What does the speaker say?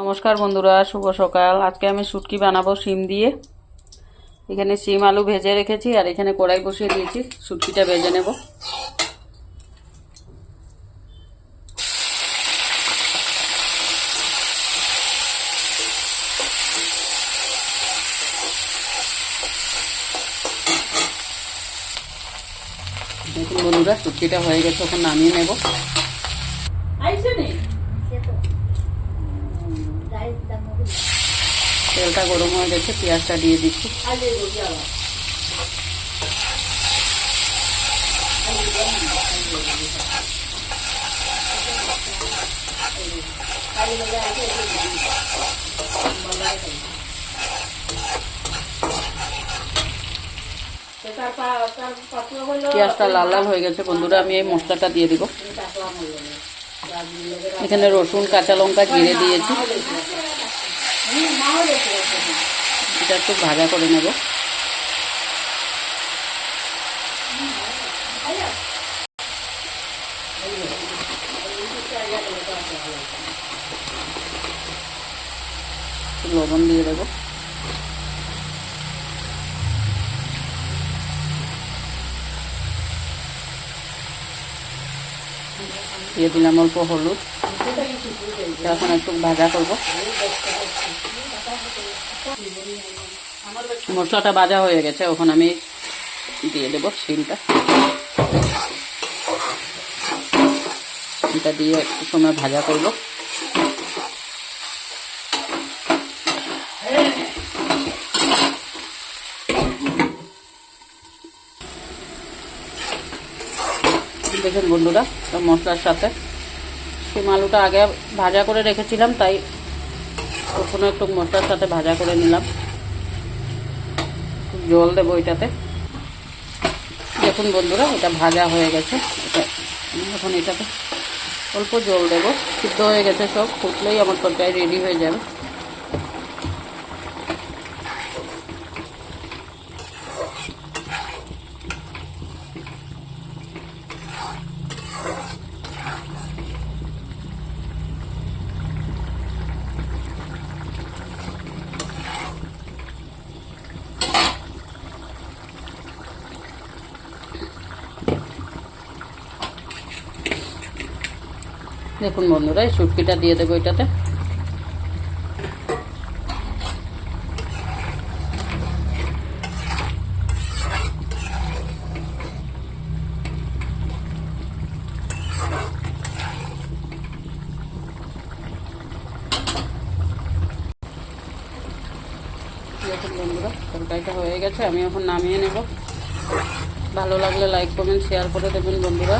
নমস্কার বন্ধুরা, শুভ সকাল। আজকে আমি শুটকি বানাবো শিম দিয়ে। এখানে শিম আলু ভেজে রেখেছি আর এখানে কড়াই বসিয়ে দিয়েছি, শুটকিটা ভেজে নেব। দেখুন বন্ধুরা, শুটকিটা হয়ে গেছে, এখন নামিয়ে নেব। তেলটা গরম হয়ে গেছে, পেঁয়াজটা দিয়ে দিচ্ছি। পেঁয়াজটা লাল লাল হয়ে গেছে বন্ধুরা, আমি এই মশলাটা দিয়ে দিব। এখানে রসুন, কাঁচা লঙ্কা, জিরে দিয়েছি। এটা একটু ভাজা করে নেব। লবণ দিয়ে দেবো। দিয়ে দিলাম অল্প হলুদ। এখন একটু ভাজা করব। মশলাটা ভাজা হয়ে গেছে, এখন আমি দিয়ে দেব শিমটা। এটা দিয়ে একটু সময় ভাজা করব। দেখুন বন্ধুরা, মশলার সাথে শিম আলুটা আগে ভাজা করে রেখেছিলাম, তাই ওখানে একটু মশলার সাথে ভাজা করে নিলাম। জল দেবো এটাতে। দেখুন বন্ধুরা, এটা ভাজা হয়ে গেছে। এখন এটাতে অল্প জল দেবো। সিদ্ধ হয়ে গেছে সব, ফুটলেই আমার তরকারি রেডি হয়ে যাবে। দেখুন বন্ধুরা, এই শুটকিটা দিয়ে দেবো এটাতে। দেখুন বন্ধুরা, তরকারিটা হয়ে গেছে, আমি এখন নামিয়ে নেব। ভালো লাগলে লাইক কমেন্ট শেয়ার করে দেবেন বন্ধুরা।